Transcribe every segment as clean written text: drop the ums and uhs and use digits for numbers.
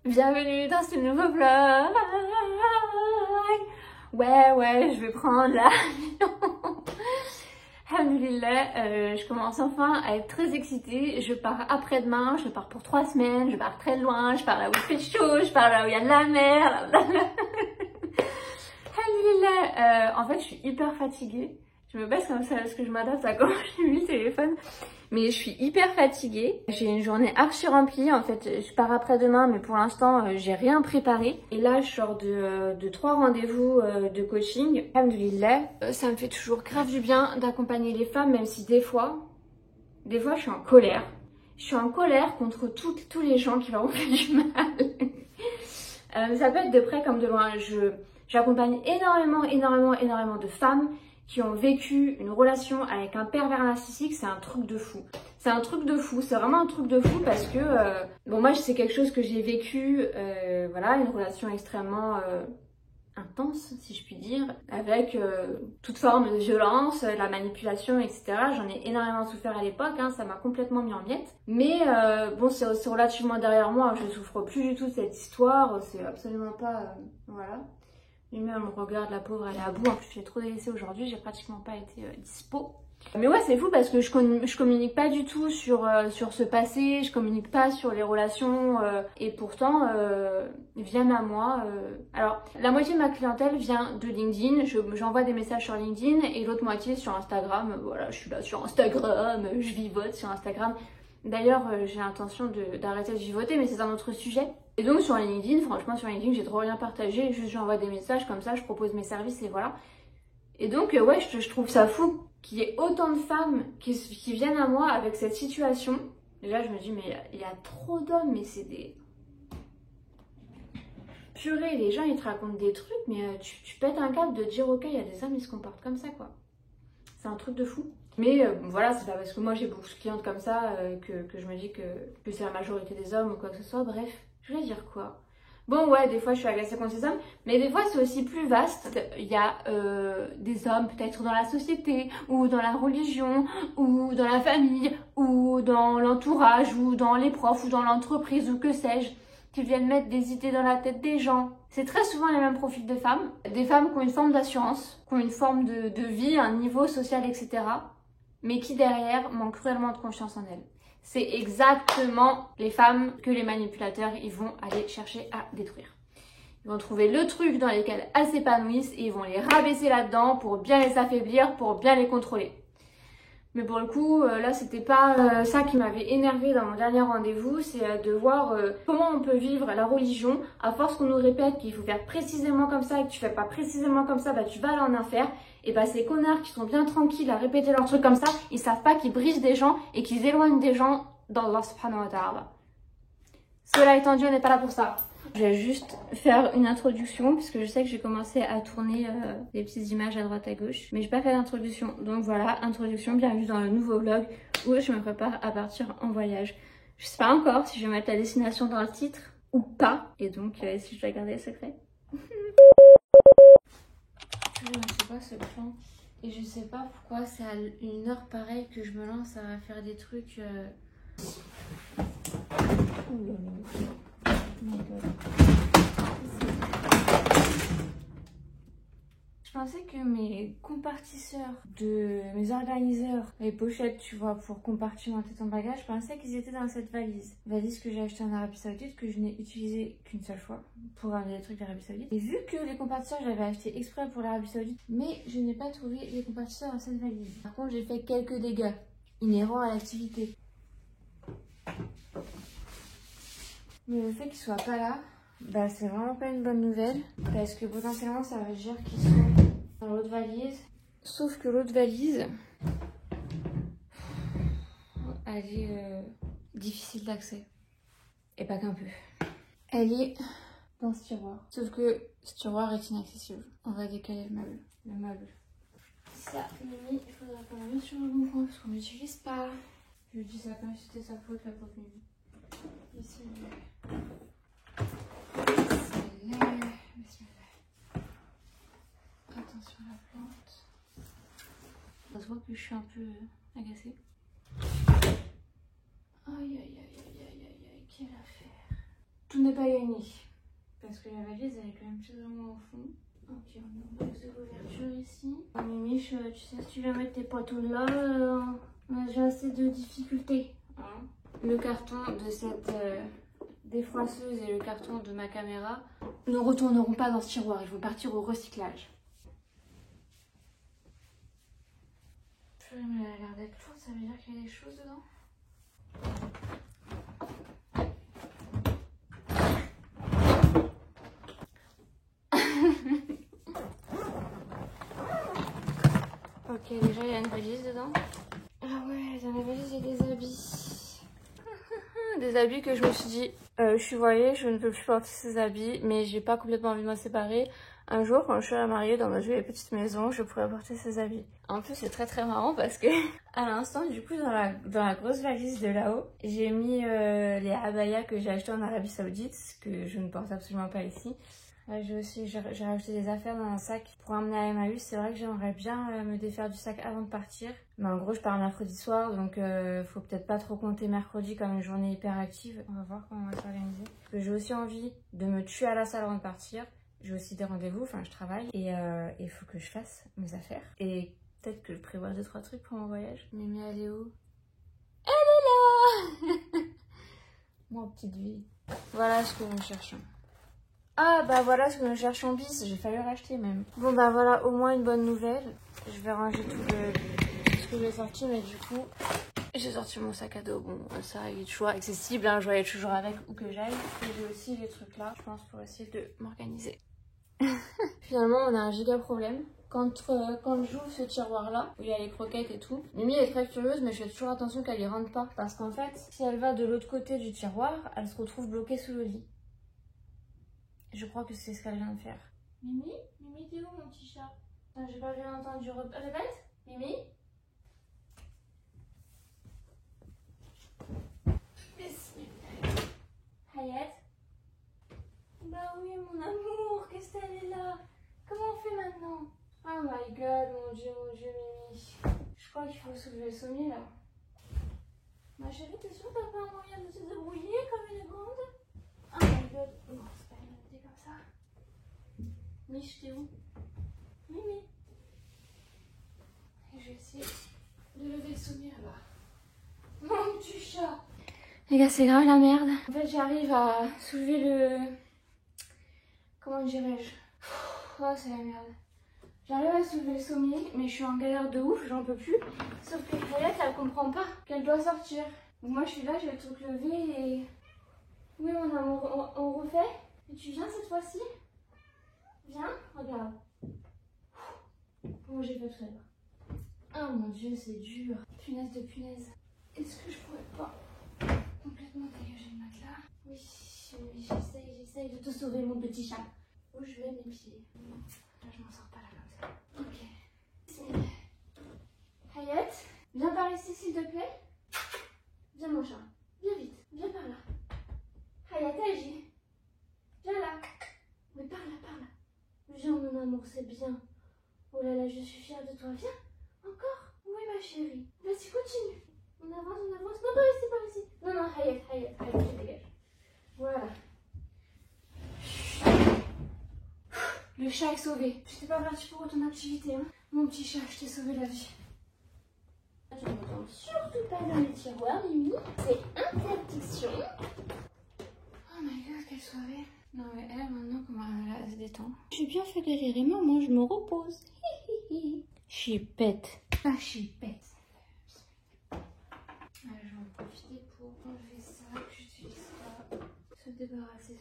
Bienvenue dans ce nouveau vlog. Ouais, je vais prendre l'avion. Alhamdoulilah, je commence enfin à être très excitée. Je pars après-demain, je pars pour 3 semaines, je pars très loin, je pars là où il fait chaud, je pars là où il y a de la mer. Alhamdoulilah, en fait je suis hyper fatiguée. Je me baisse comme ça parce que je m'adapte à comment j'ai mis le téléphone. Mais je suis hyper fatiguée. J'ai une journée archi remplie. En fait, je pars après-demain, mais pour l'instant, j'ai rien préparé. Et là, je sors de 3 rendez-vous de coaching. Alhamdoulilah. Ça me fait toujours grave du bien d'accompagner les femmes, même si des fois, je suis en colère. Je suis en colère contre tous les gens qui leur ont fait du mal. Ça peut être de près comme de loin. J'accompagne énormément de femmes qui ont vécu une relation avec un pervers narcissique. C'est un truc de fou. C'est un truc de fou, c'est vraiment un truc de fou parce que, bon, moi c'est quelque chose que j'ai vécu, voilà, une relation extrêmement intense, si je puis dire, avec toute forme de violence, la manipulation, etc. J'en ai énormément souffert à l'époque, hein, ça m'a complètement mis en miettes. Mais bon, c'est relativement derrière moi, je souffre plus du tout de cette histoire, c'est absolument pas, voilà. Lui-même me regarde, la pauvre, elle est à bout. En plus, je l'ai trop délaissée aujourd'hui, j'ai pratiquement pas été dispo. Mais ouais, c'est fou parce que je communique pas du tout sur ce passé, je communique pas sur les relations et pourtant ils viennent à moi. Alors, la moitié de ma clientèle vient de LinkedIn, j'envoie des messages sur LinkedIn et l'autre moitié sur Instagram. Voilà, je suis là sur Instagram, je vivote sur Instagram. D'ailleurs, j'ai l'intention d'arrêter de vivoter, mais c'est un autre sujet. Et donc sur LinkedIn, franchement sur LinkedIn, j'ai trop rien partagé, juste j'envoie des messages comme ça, je propose mes services et voilà. Et donc ouais, je trouve ça fou qu'il y ait autant de femmes qui viennent à moi avec cette situation. Déjà je me dis mais il y a trop d'hommes, mais c'est des... Purée, les gens ils te racontent des trucs, mais tu pètes un câble de dire ok, il y a des hommes ils se comportent comme ça quoi. C'est un truc de fou. Mais voilà, c'est pas parce que moi j'ai beaucoup de clientes comme ça que je me dis que c'est la majorité des hommes ou quoi que ce soit. Bref, je voulais dire quoi? Bon ouais, des fois je suis agacée contre ces hommes, mais des fois c'est aussi plus vaste. Il y a des hommes peut-être dans la société, ou dans la religion, ou dans la famille, ou dans l'entourage, ou dans les profs, ou dans l'entreprise, ou que sais-je, qui viennent mettre des idées dans la tête des gens. C'est très souvent les mêmes profils de femmes. Des femmes qui ont une forme d'assurance, qui ont une forme de vie, un niveau social, etc. mais qui derrière manquent cruellement de confiance en elles. C'est exactement les femmes que les manipulateurs ils vont aller chercher à détruire. Ils vont trouver le truc dans lequel elles s'épanouissent et ils vont les rabaisser là-dedans pour bien les affaiblir, pour bien les contrôler. Mais pour le coup, là, c'était pas ça qui m'avait énervé dans mon dernier rendez-vous, c'est de voir comment on peut vivre la religion à force qu'on nous répète qu'il faut faire précisément comme ça et que tu fais pas précisément comme ça, bah tu vas aller en enfer. Et bah ces connards qui sont bien tranquilles à répéter leurs trucs comme ça, ils savent pas qu'ils brisent des gens et qu'ils éloignent des gens d'Allah subhanahu wa ta'ala. Cela étant dit, on n'est pas là pour ça. Je vais juste faire une introduction parce que je sais que j'ai commencé à tourner des petites images à droite à gauche. Mais j'ai pas fait d'introduction. Donc voilà, introduction, bienvenue dans le nouveau vlog où je me prépare à partir en voyage. Je sais pas encore si je vais mettre la destination dans le titre ou pas. Et donc si je dois garder le secret. Je ne sais pas ce plan. Et je sais pas pourquoi c'est à une heure pareille que je me lance à faire des trucs... Je pensais que mes compartisseurs mes organiseurs, les pochettes, tu vois, pour compartimenter ton bagage, je pensais qu'ils étaient dans cette valise. Valise que j'ai achetée en Arabie Saoudite, que je n'ai utilisée qu'une seule fois pour ramener des trucs d'Arabie Saoudite. Et vu que les compartisseurs, j'avais acheté exprès pour l'Arabie Saoudite, mais je n'ai pas trouvé les compartisseurs dans cette valise. Par contre, j'ai fait quelques dégâts inhérents à l'activité. Mais le fait qu'ils soient pas là, bah c'est vraiment pas une bonne nouvelle. Parce que potentiellement ça veut dire qu'ils sont dans l'autre valise. Sauf que l'autre valise, elle est difficile d'accès. Et pas qu'un peu. Elle est dans ce tiroir. Sauf que ce tiroir est inaccessible. On va décaler le meuble. Ça, Mimi, il faudra qu'on la mette sur le bon point parce qu'on l'utilise pas. Je dis ça comme si c'était sa faute, la pauvre Mimi. Ici, attention à la plante. Ça se voit que je suis un peu agacée. Aïe aïe aïe aïe aïe aïe aïe, quelle affaire. tout n'est pas gagné. Parce que la valise, elle est quand même plus ou moins au fond. Ok, on a une box de couverture ici. Mimiche, tu sais, si tu veux mettre tes poteaux là, j'ai assez de difficultés. Hein. Le carton de cette défroisseuse et le carton de ma caméra ne retourneront pas dans ce tiroir. Ils vont partir au recyclage. Mais elle a l'air d'être lourde, ça veut dire qu'il y a des choses dedans. Ok, déjà il y a une valise dedans. Ah ouais, dans la valise il y a des habits. Des habits que je me suis dit, je suis voilée, je ne peux plus porter ces habits, mais j'ai pas complètement envie de m'en séparer. Un jour, quand je serai mariée dans ma jolie petite maison, je pourrai porter ces habits. En plus, c'est très marrant parce que à l'instant, du coup, dans la grosse valise de là-haut, j'ai mis les abayas que j'ai achetés en Arabie Saoudite, que je ne porte absolument pas ici. J'ai rajouté des affaires dans un sac pour emmener à Emmaüs. C'est vrai que j'aimerais bien me défaire du sac avant de partir. Mais en gros, je pars mercredi soir, donc faut peut-être pas trop compter mercredi comme une journée hyper active. On va voir comment on va s'organiser. Parce que j'ai aussi envie de me tuer à la salle avant de partir. J'ai aussi des rendez-vous, enfin je travaille. Et il faut que je fasse mes affaires. Et peut-être que je prévois 2-3 trucs pour mon voyage. Mimi, elle est où? Elle est là. Mon petite vie. Voilà ce que nous cherchons. Ah bah voilà ce que nous cherchons bis, j'ai failli racheter même. Bon bah voilà, au moins une bonne nouvelle. Je vais ranger tout ce que j'ai sorti, mais du coup, j'ai sorti mon sac à dos. Bon, ça il est toujours accessible, hein, je voyais toujours avec où que j'aille. Et j'ai aussi les trucs là, je pense, pour essayer de m'organiser. Finalement, on a un giga problème. Quand j'ouvre ce tiroir là, où il y a les croquettes et tout, Mimi est très curieuse, mais je fais toujours attention qu'elle y rentre pas. Parce qu'en fait, si elle va de l'autre côté du tiroir, elle se retrouve bloquée sous le lit. Je crois que c'est ce qu'elle vient de faire. Mimi, t'es où mon petit chat? J'ai pas bien entendu. Répète, Mimi. Hayat. Bah oui, mon amour, qu'est-ce qu'elle est là? Comment on fait maintenant? Oh my god, mon dieu, Mimi. Je crois qu'il faut soulever le sommier là. Ma chérie, t'es sûre que t'as pas un moyen de te débrouiller comme une grande? Oh my god. Oh, c'est pas une bonne idée comme ça. Mich, t'es où? Mimi. Et je vais essayer de lever le sommier là-bas. Mon petit chat. Les gars, c'est grave la merde. En fait, j'arrive à soulever le... Comment dirais-je? Oh, c'est la merde. J'arrive à soulever le sommier, mais je suis en galère de ouf, j'en peux plus. Sauf que Kayette, elle comprend pas qu'elle doit sortir. Donc moi, je suis là, j'ai le truc levé et... Oui, mon amour, on refait? Et tu viens cette fois-ci? Viens, regarde. Comment j'ai fait tout à l'heure. Oh mon dieu, c'est dur. Punaise de punaise. Est-ce que je pourrais pas complètement dégager le matelas? Oui, j'essaye de te sauver, mon petit chat. Où je vais mes pieds? Là, je m'en sors pas là comme ça. Ok. Hayat, viens par ici s'il te plaît. Viens mon chat. Viens vite. Viens par là. Hayat, agis. Viens là. Mais par là, par là. Viens mon amour, c'est bien. Oh là là, je suis fière de toi. Viens. Encore. Oui ma chérie. Vas-y, continue. On avance, on avance. Non, par ici. Non, non, Hayat, je dégage. Voilà. Le chat est sauvé. Je t'ai pas parti pour ton activité, hein. Mon petit chat, je t'ai sauvé la vie. Tu ne retournes surtout pas dans les tiroirs, Mimi. C'est interdiction. Oh my god, qu'elle est sauvée. Non mais elle, maintenant, comment elle se détend. J'ai bien fait galérer, mais moi, je me repose. Je suis bête. Ah, je suis bête. Je vais en profiter pour enlever ça, que j'utilise pas. Se débarrasser.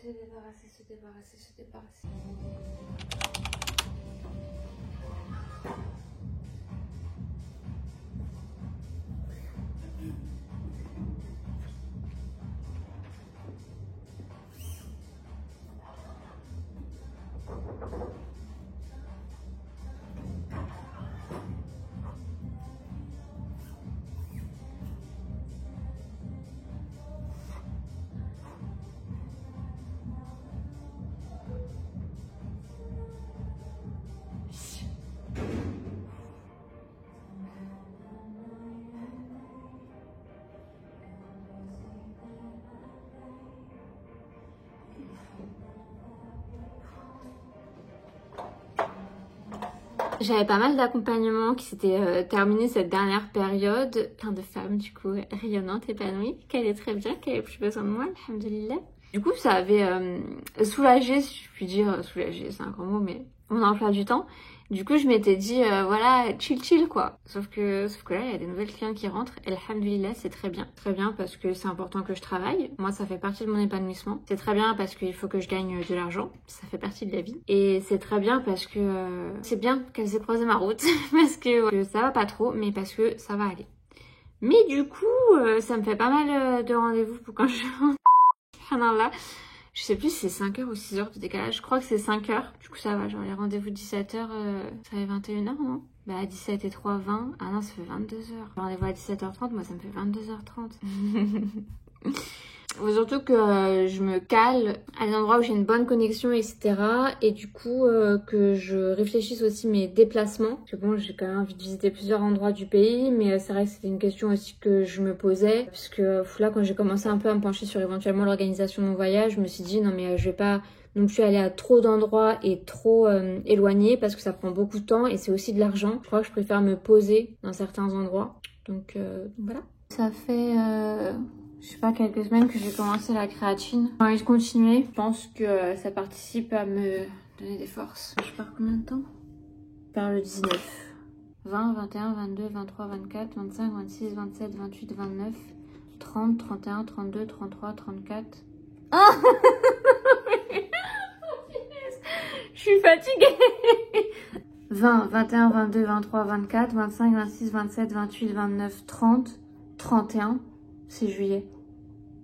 J'avais pas mal d'accompagnements qui s'étaient terminés cette dernière période. Plein de femmes du coup rayonnantes, épanouies, qui allaient très bien, qui avaient plus besoin de moi, alhamdoulilah. Du coup ça avait soulagé, si je puis dire, soulagé c'est un grand mot, mais mon emploi du temps. Du coup je m'étais dit voilà, chill quoi. Sauf que là il y a des nouvelles clientes qui rentrent et alhamdoulilah c'est très bien parce que c'est important que je travaille. Moi ça fait partie de mon épanouissement. C'est très bien parce qu'il faut que je gagne de l'argent, ça fait partie de la vie. Et c'est très bien parce que c'est bien qu'elles aient croisé ma route parce que ça va pas trop mais parce que ça va aller. Mais du coup ça me fait pas mal de rendez-vous pour quand je rentre. Subhanallah. Je sais plus si c'est 5 heures ou 6 heures de décalage. Je crois que c'est 5 heures. Du coup, ça va. Genre, les rendez-vous 17 heures, ça fait 21 heures, non? Bah, à 17 et 3, 20. Ah non, ça fait 22 heures. Rendez-vous à 17h30, moi, ça me fait 22h30. Surtout que je me cale à des endroits où j'ai une bonne connexion, etc. Et du coup, que je réfléchisse aussi mes déplacements. Parce que bon, j'ai quand même envie de visiter plusieurs endroits du pays, mais c'est vrai que c'était une question aussi que je me posais. Parce que là, quand j'ai commencé un peu à me pencher sur éventuellement l'organisation de mon voyage, je me suis dit non mais je vais pas non plus aller à trop d'endroits et trop éloignés parce que ça prend beaucoup de temps et c'est aussi de l'argent. Je crois que je préfère me poser dans certains endroits. Donc voilà. Ça fait... je sais pas, quelques semaines que j'ai commencé la créatine. J'ai envie de continuer. Je pense que ça participe à me donner des forces. Je pars combien de temps? Je pars le 19. 20, 21, 22, 23, 24, 25, 26, 27, 28, 29, 30, 31, 32, 33, 34. Ah je suis fatiguée. 20, 21, 22, 23, 24, 25, 26, 27, 28, 29, 30, 31. C'est juillet.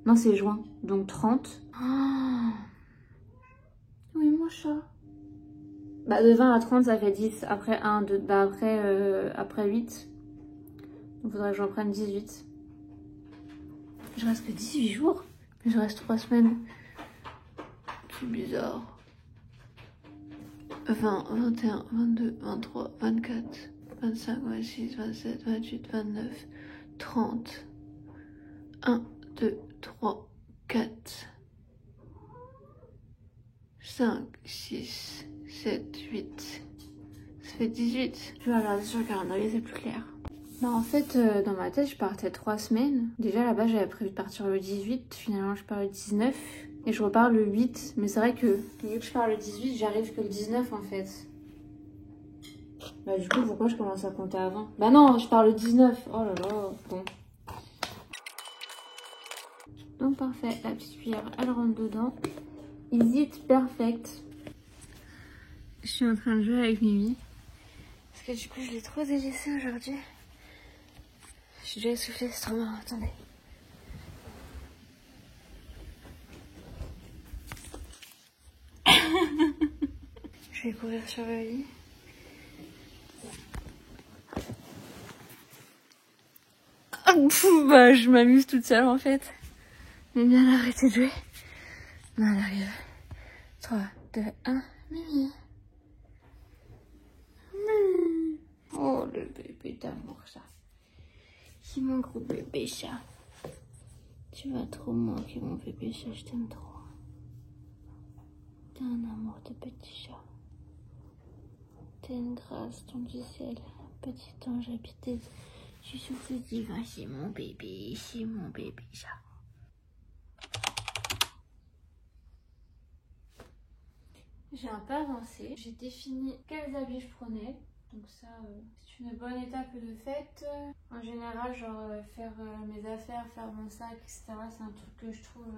Non, c'est juin. Donc 30. Oh oui, mon chat. Bah, de 20 à 30, ça fait 10. Après 1, 2, bah après 8. Il faudrait que j'en prenne 18. Je reste que 18 jours. Je reste 3 semaines. C'est bizarre. 20, 21, 22, 23, 24, 25, 26, 27, 28, 29, 30. 1, 2, 3, 4, 5, 6, 7, 8. Ça fait 18. Je vais regarder sur le calendrier, c'est plus clair. Bah en fait, dans ma tête, je partais 3 semaines. Déjà là-bas, j'avais prévu de partir le 18. Finalement, je pars le 19. Et je repars le 8. Mais c'est vrai que, vu que je pars le 18, j'arrive que le 19 en fait. Bah du coup, pourquoi je commence à compter avant? Bah non, je pars le 19. Oh là là, bon. Donc parfait, la petite cuillère, elle rentre dedans. Is it perfect? Je suis en train de jouer avec Mimi. Parce que du coup, je l'ai trop délaissé aujourd'hui. Je suis déjà essoufflée, c'est trop marrant, attendez. Je vais courir sur le lit. Bah, je m'amuse toute seule en fait. Mais bien arrêter de jouer. Non, elle arrive. 3, 2, 1, Mimi. Mimi. Oh, le bébé d'amour, ça. C'est mon gros bébé chat. Tu vas trop me manquer, mon bébé chat, je t'aime trop. T'es un amour de petit chat. T'es une grâce, ton du ciel. Petit ange habité. Je suis souffle divin, c'est mon bébé chat. J'ai un peu avancé. J'ai défini quels habits je prenais. Donc ça, c'est une bonne étape de fait. En général, genre faire mes affaires, faire mon sac, etc. C'est un truc que je trouve...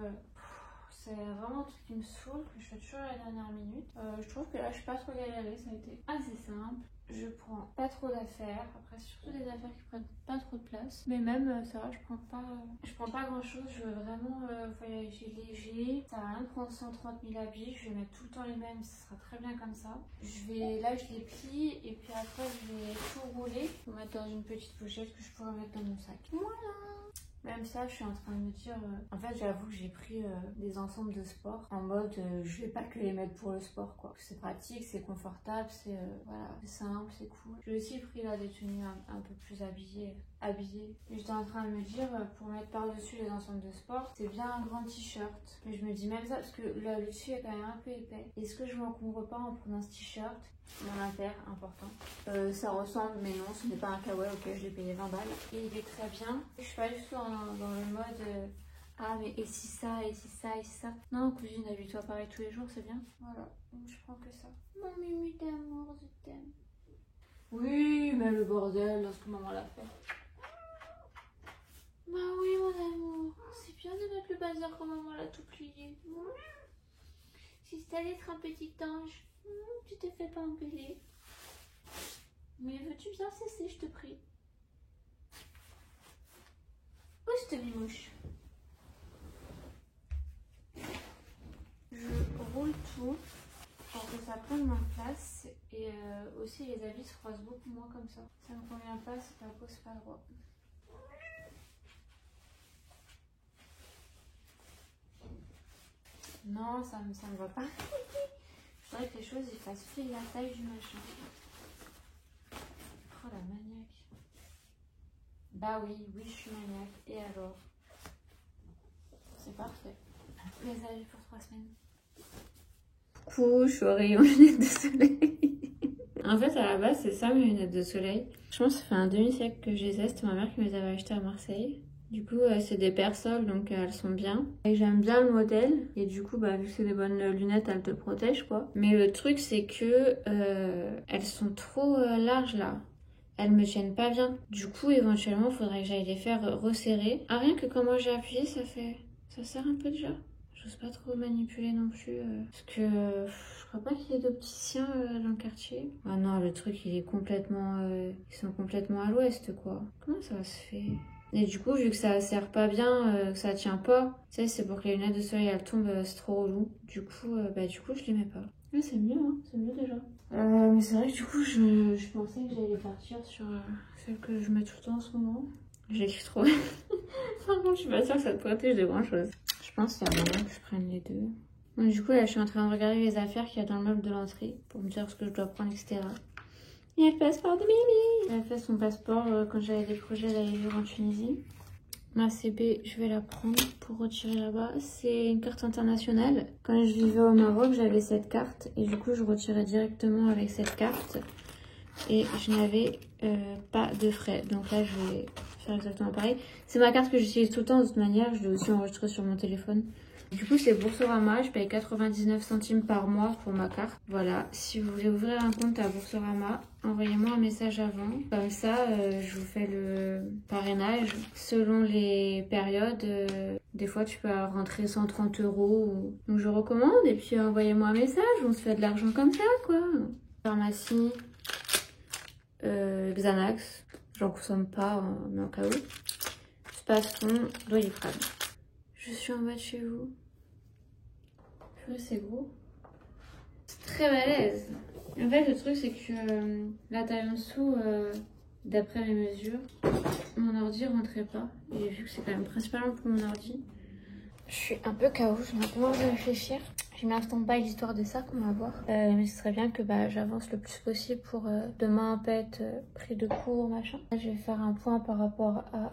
c'est vraiment un truc qui me saoule, que je fais toujours à la dernière minute. Je trouve que là, je suis pas trop galérée. Ça a été assez simple. Je prends pas trop d'affaires. Après, surtout des affaires qui prennent pas trop de place. Mais même, ça va, je prends pas grand chose. Je veux vraiment voyager léger. Ça va rien de prendre 130 000 habits. Je vais mettre tout le temps les mêmes. Ça sera très bien comme ça. Là, je les plie. Et puis après, je vais tout rouler. Pour mettre dans une petite pochette que je pourrais mettre dans mon sac. Voilà. Même ça, je suis en train de me dire... En fait, j'avoue que j'ai pris des ensembles de sport. En mode, je vais pas que les mettre pour le sport, quoi. C'est pratique, c'est confortable, c'est voilà, c'est simple, c'est cool. J'ai aussi pris là des tenues un peu plus habillées habillée. J'étais en train de me dire, pour mettre par-dessus les ensembles de sport, c'est bien un grand t-shirt. Mais je me dis même ça, parce que là, le dessus est quand même un peu épais. Est-ce que je m'encombre pas en prenant ce t-shirt? Mon inter, important. Ça ressemble, mais non, ce n'est pas un kawaii, ok, je l'ai payé 20 balles. Et il est très bien. Je suis pas du tout dans le mode... ah mais et si ça, et si ça, et si ça. Non cousine, habille-toi pareil tous les jours, c'est bien. Voilà, donc je prends que ça. Mon mimi d'amour, je t'aime. Oui, mais le bordel, lorsque maman l'a fait. Bah oui mon amour, c'est bien de mettre le bazar quand maman l'a tout plié. Si c'était d'être un petit ange, tu te fais pas engueuler. Mais veux-tu bien cesser, je te prie? Où est cette mimouche? Je roule tout pour que ça prenne moins de place et aussi les habits se croisent beaucoup moins comme ça. Ça me convient pas, c'est pas beau, c'est pas droit. Non, ça me va pas. Je voudrais que les choses ils fassent fil la taille du machin. Oh la maniaque. Bah oui, je suis maniaque. Et alors? C'est parfait. Les habits pour 3 semaines. Coucou, je suis au rayon lunettes de soleil. En fait, à la base, c'est ça mes lunettes de soleil. Je pense que ça fait un demi-siècle que je les ai. C'était ma mère qui me les avait achetées à Marseille. Du coup, c'est des Persol, donc elles sont bien. Et j'aime bien le modèle. Et du coup, vu que c'est des bonnes lunettes, elles te protègent, quoi. Mais le truc, c'est que elles sont trop larges, là. Elles me tiennent pas bien. Du coup, éventuellement, il faudrait que j'aille les faire resserrer. Ah, rien que comment j'ai appuyé, ça sert un peu déjà. J'ose pas trop manipuler non plus. Parce que je crois pas qu'il y ait d'opticiens dans le quartier. Ah non, le truc, il est complètement... ils sont complètement à l'ouest, quoi. Comment ça se fait? Et du coup, vu que ça sert pas bien, que ça tient pas, tu sais, c'est pour que les lunettes de soleil elles tombent, c'est trop relou. Du coup, je les mets pas. Ouais, c'est mieux, hein, c'est mieux déjà. Mais c'est vrai que du coup, je pensais que j'allais partir sur celle que je mets tout le temps en ce moment. J'ai trop. Par contre, je suis pas sûre que ça te protège de grand chose. Je pense qu'il y a moyen que je prenne les deux. Donc, du coup, là, je suis en train de regarder les affaires qu'il y a dans le meuble de l'entrée pour me dire ce que je dois prendre, etc. Il y a le passeport de Mimi. Elle a fait son passeport quand j'avais des projets d'aller vivre en Tunisie. Ma CB, je vais la prendre pour retirer là-bas. C'est une carte internationale. Quand je vivais au Maroc, j'avais cette carte. Et du coup, je retirais directement avec cette carte. Et je n'avais pas de frais. Donc là, je vais faire exactement pareil. C'est ma carte que j'utilise tout le temps de toute manière. Je l'ai aussi enregistrée sur mon téléphone. Du coup, c'est Boursorama. Je paye 99 centimes par mois pour ma carte. Voilà. Si vous voulez ouvrir un compte à Boursorama, envoyez-moi un message avant. Comme ça, je vous fais le parrainage. Selon les périodes, des fois, tu peux rentrer 130 €. Donc, je recommande. Et puis, envoyez-moi un message. On se fait de l'argent comme ça, quoi. Pharmacie. Xanax. J'en consomme pas, mais en cas où. Spaston. Doliprane. Je suis en bas de chez vous. C'est gros. C'est très balèze. En fait, le truc, c'est que la taille en dessous, d'après mes mesures, mon ordi rentrait pas. Et vu que c'est quand même principalement pour mon ordi, je suis un peu KO. J'ai un peu envie de réfléchir. J'ai mis un stand-by l'histoire de ça qu'on va voir. Mais ce serait bien que j'avance le plus possible pour demain pas être pris de cours, machin. Là, je vais faire un point par rapport à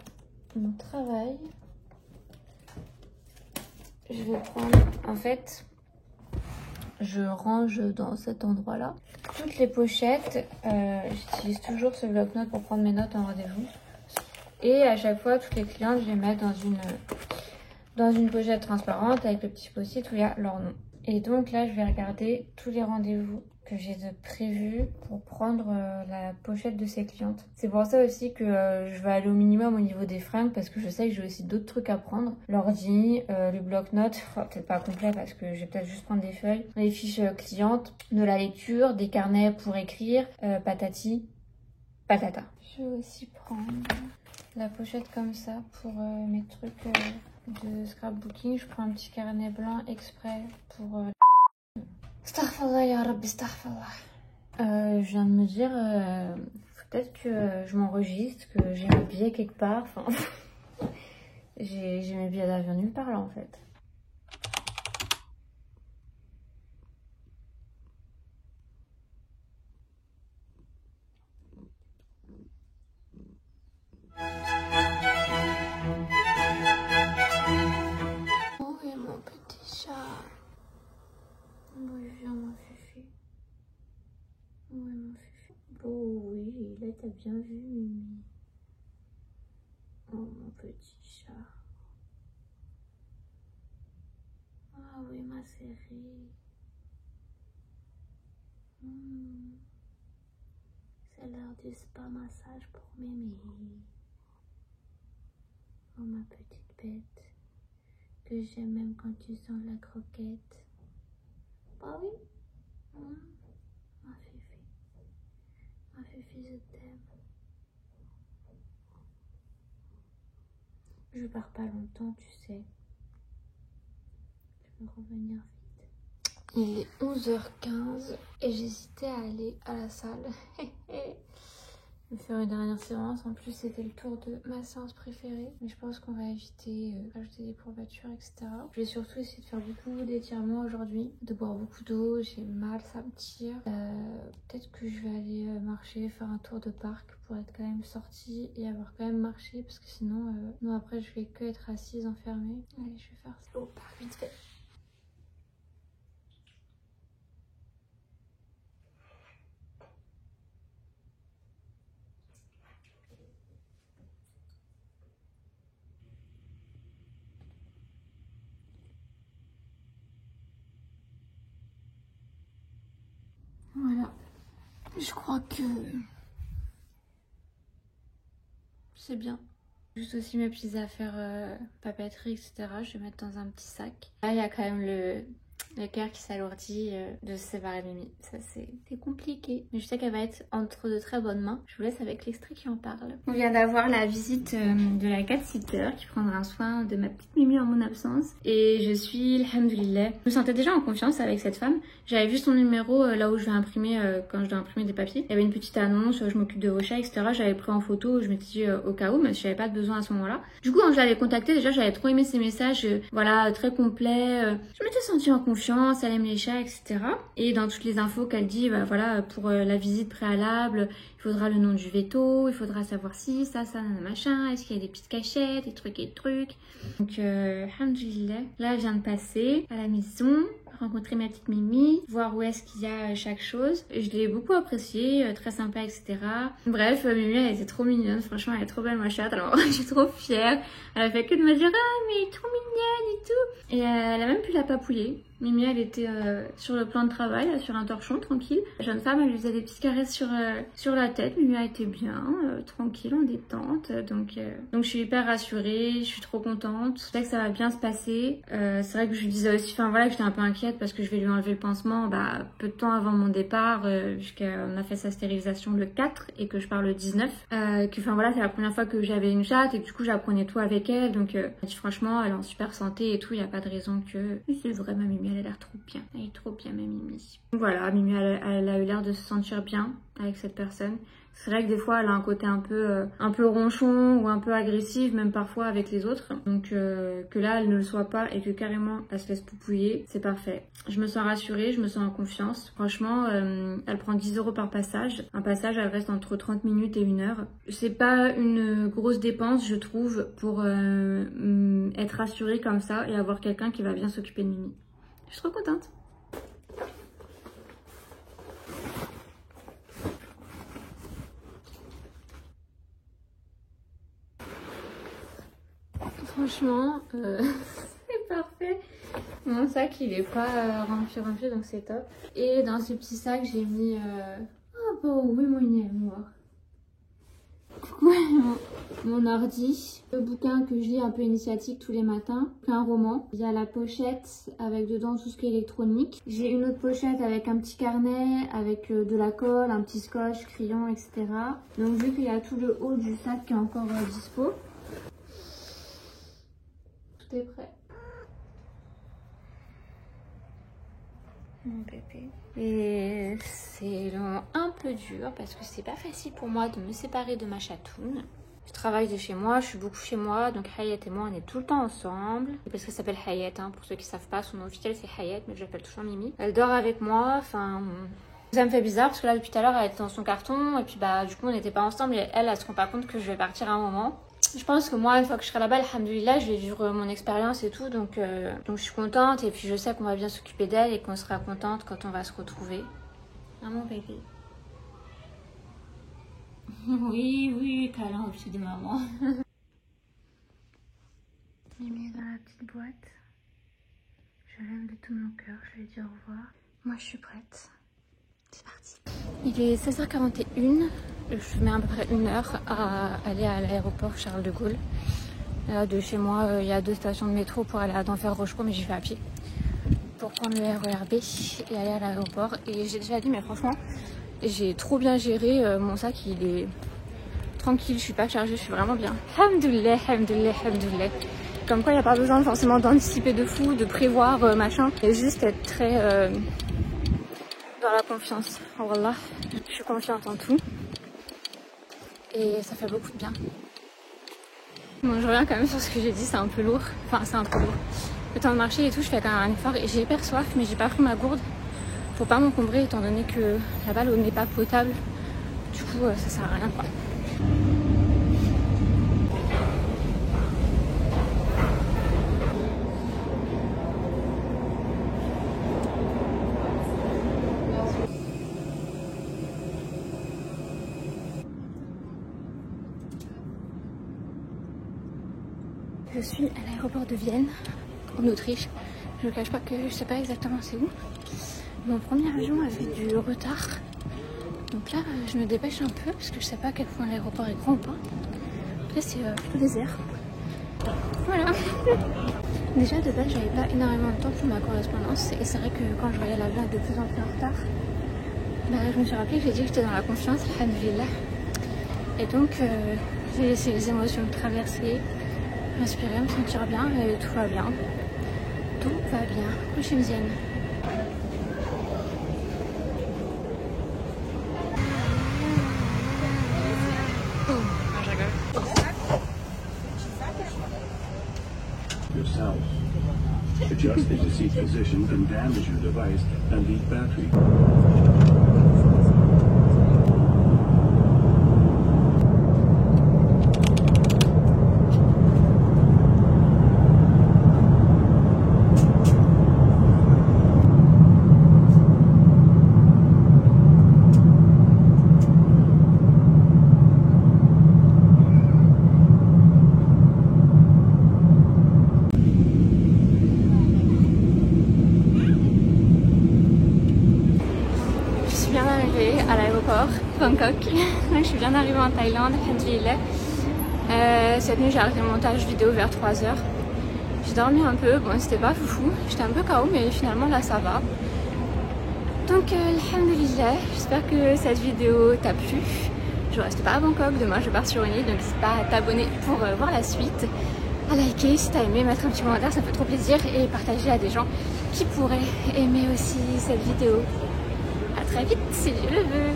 mon travail. Je vais prendre, en fait... Je range dans cet endroit-là. Toutes les pochettes, j'utilise toujours ce bloc-notes pour prendre mes notes en rendez-vous. Et à chaque fois, toutes les clientes, je les mets dans une pochette transparente avec le petit post-it où il y a leur nom. Et donc là, je vais regarder tous les rendez-vous que j'ai de prévus pour prendre la pochette de ces clientes. C'est pour ça aussi que je vais aller au minimum au niveau des fringues parce que je sais que j'ai aussi d'autres trucs à prendre. L'ordi, le bloc-notes, peut-être pas complet parce que je vais peut-être juste prendre des feuilles, les fiches clientes, de la lecture, des carnets pour écrire, patati, patata. Je vais aussi prendre la pochette comme ça pour mes trucs de scrapbooking. Je prends un petit carnet blanc exprès pour... Astaghfirullah ya Rabbi, astaghfirullah. Je viens de me dire, peut-être que je m'enregistre, que j'ai un billet quelque part. Enfin, j'ai mes billets d'avion nulle part là en fait. Bonjour mon fifi. Ouais mon fifi. Oh oui, là t'as bien vu Mimi. Oh mon petit chat. Ah oui ma chérie. C'est l'heure du spa massage pour Mimi. Oh ma petite bête. Que j'aime même quand tu sens la croquette. Ah oui. Ma fifi. Ma fifi, je t'aime. Je pars pas longtemps, tu sais. Je vais revenir vite. Il est 11h15 et j'hésitais à aller à la salle. Me faire une dernière séance. En plus, c'était le tour de ma séance préférée. Mais je pense qu'on va éviter rajouter des courbatures, etc. Je vais surtout essayer de faire beaucoup d'étirements aujourd'hui, de boire beaucoup d'eau. J'ai mal, ça me tire. Peut-être que je vais aller marcher, faire un tour de parc pour être quand même sortie et avoir quand même marché. Parce que sinon, non, après, je vais que être assise, enfermée. Allez, je vais faire ça. Oh, vite fait. Voilà, je crois que c'est bien. Juste aussi mes petites affaires papeterie, etc. Je vais mettre dans un petit sac. Là, il y a quand même le cœur qui s'alourdit de se séparer de Mimi. Ça, c'est compliqué. Mais je sais qu'elle va être entre de très bonnes mains. Je vous laisse avec l'extrait qui en parle. On vient d'avoir la visite de la cat-sitter qui prendra soin de ma petite Mimi en mon absence. Et je suis, alhamdoulilah, je me sentais déjà en confiance avec cette femme. J'avais vu son numéro là où je vais imprimer, quand je dois imprimer des papiers. Il y avait une petite annonce, je m'occupe de vos chats, etc. J'avais pris en photo, je m'étais dit au cas où, mais je n'avais pas de besoin à ce moment-là. Du coup, quand je l'avais contactée, déjà, j'avais trop aimé ses messages, voilà, très complets. Je m'étais sentie en confiance, elle aime les chats, etc. Et dans toutes les infos qu'elle dit, bah, voilà, pour la visite préalable, il faudra le nom du veto, il faudra savoir si, ça, machin, est-ce qu'il y a des petites cachettes, des trucs et des trucs. Donc, alhamdoulilah, là, elle vient de passer à la maison, rencontrer ma petite Mimi, voir où est-ce qu'il y a chaque chose. Je l'ai beaucoup apprécié, très sympa, etc. Bref, Mimi, elle était trop mignonne, franchement, elle est trop belle, ma chatte, alors je suis trop fière. Elle a fait que de me dire, ah, mais elle est trop mignonne et tout. Et elle a même pu la papouiller. Mimi, elle était sur le plan de travail, là, sur un torchon, tranquille. La jeune femme, elle lui faisait des petites caresses sur la tête. Mimi, elle était bien, tranquille, en détente. Donc je suis hyper rassurée, je suis trop contente. Je sais que ça va bien se passer. C'est vrai que je lui disais aussi, enfin voilà, que j'étais un peu inquiète parce que je vais lui enlever le pansement peu de temps avant mon départ, puisqu'on a fait sa stérilisation le 4 et que je pars le 19. Enfin voilà, c'est la première fois que j'avais une chatte et du coup, j'apprenais tout avec elle. Donc franchement, elle est en super santé et tout, il n'y a pas de raison que... C'est vrai, ma Mimi, elle a l'air trop bien. Elle est trop bien, ma Mimi. Voilà, Mimi, elle a eu l'air de se sentir bien avec cette personne. C'est vrai que des fois, elle a un côté un peu ronchon ou un peu agressif, même parfois avec les autres. Donc que là, elle ne le soit pas et que carrément, elle se laisse poupouiller, c'est parfait. Je me sens rassurée, je me sens en confiance. Franchement, elle prend 10 € par passage. Un passage, elle reste entre 30 minutes et 1 heure. C'est pas une grosse dépense, je trouve, pour être rassurée comme ça et avoir quelqu'un qui va bien s'occuper de Mimi. Je suis trop contente. Franchement, c'est parfait. Mon sac, il est pas rempli, donc c'est top. Et dans ce petit sac, j'ai mis... Ah bah oui, mon noir. Mon ordi, le bouquin que je lis un peu initiatique tous les matins, un roman. Il y a la pochette avec dedans tout ce qui est électronique. J'ai une autre pochette avec un petit carnet, avec de la colle, un petit scotch, crayon, etc. Donc vu qu'il y a tout le haut du sac qui est encore dispo. Tout est prêt. Mon bébé. Et c'est un peu dur parce que c'est pas facile pour moi de me séparer de ma chatoune. Je travaille de chez moi, je suis beaucoup chez moi, donc Hayat et moi on est tout le temps ensemble. Parce qu'elle s'appelle Hayat, hein, pour ceux qui savent pas, son nom officiel c'est Hayat, mais je l'appelle toujours Mimi. Elle dort avec moi, enfin... Ça me fait bizarre parce que là depuis tout à l'heure elle était dans son carton et puis bah du coup on n'était pas ensemble et elle se rend pas compte que je vais partir à un moment. Je pense que moi, une fois que je serai là-bas, alhamdoulilah, je vais vivre mon expérience et tout. Donc je suis contente. Et puis je sais qu'on va bien s'occuper d'elle et qu'on sera contente quand on va se retrouver. Ah mon bébé. Oui, oui, câlin au pied de maman. Je l'ai mis dans la petite boîte. Je l'aime de tout mon cœur. Je lui ai dit au revoir. Moi, je suis prête. C'est parti. Il est 16h41. Je mets à peu près 1 heure à aller à l'aéroport Charles de Gaulle. De chez moi, il y a 2 stations de métro pour aller à Denfert-Rochereau, mais j'y vais à pied. Pour prendre le RER B et aller à l'aéroport. Et j'ai déjà dit, mais franchement, j'ai trop bien géré. Mon sac, il est tranquille, je suis pas chargée, je suis vraiment bien. Alhamdoulilah, alhamdoulilah, alhamdoulilah. Comme quoi, il n'y a pas besoin forcément d'anticiper de fou, de prévoir, machin. Et juste être très dans la confiance. Oh, wallah, je suis confiante en tout. Et ça fait beaucoup de bien. Bon, je reviens quand même sur ce que j'ai dit, c'est un peu lourd. Enfin, c'est un peu lourd. Le temps de marcher et tout, je fais quand même un effort. Et j'ai hyper soif, mais j'ai pas pris ma gourde. Faut pas m'encombrer étant donné que là-bas l'eau n'est pas potable. Du coup, ça sert à rien quoi. Je suis à l'aéroport de Vienne, en Autriche. Je ne cache pas que je sais pas exactement c'est où. Mon premier avion avait du retard. Donc là, je me dépêche un peu parce que je sais pas à quel point l'aéroport est grand ou pas. Après, c'est plutôt désert. Voilà. Déjà, de base, j'avais pas énormément de temps pour ma correspondance. Et c'est vrai que quand je voyais l'avion de plus en plus en retard, bah, je me suis rappelé que j'ai dit que j'étais dans la confiance, alhamdoulilah. Et donc, j'ai laissé les émotions traverser. Respirer, me sentir bien et tout va bien. Tout va bien. Prochaine Vienne. Yourself. Adjust the seat position and damage your device and leave battery. À l'aéroport Bangkok. Je suis bien arrivée en Thaïlande, alhamdoulilah. Cette nuit j'ai arrêté le montage vidéo vers 3h. J'ai dormi un peu, bon c'était pas foufou, j'étais un peu KO mais finalement là ça va. Donc alhamdoulilah, j'espère que cette vidéo t'a plu. Je reste pas à Bangkok, demain je pars sur une île, donc n'hésite pas à t'abonner pour voir la suite. À liker si t'as aimé, mettre un petit commentaire, ça me fait trop plaisir, et partager à des gens qui pourraient aimer aussi cette vidéo. À très vite si Dieu le veut.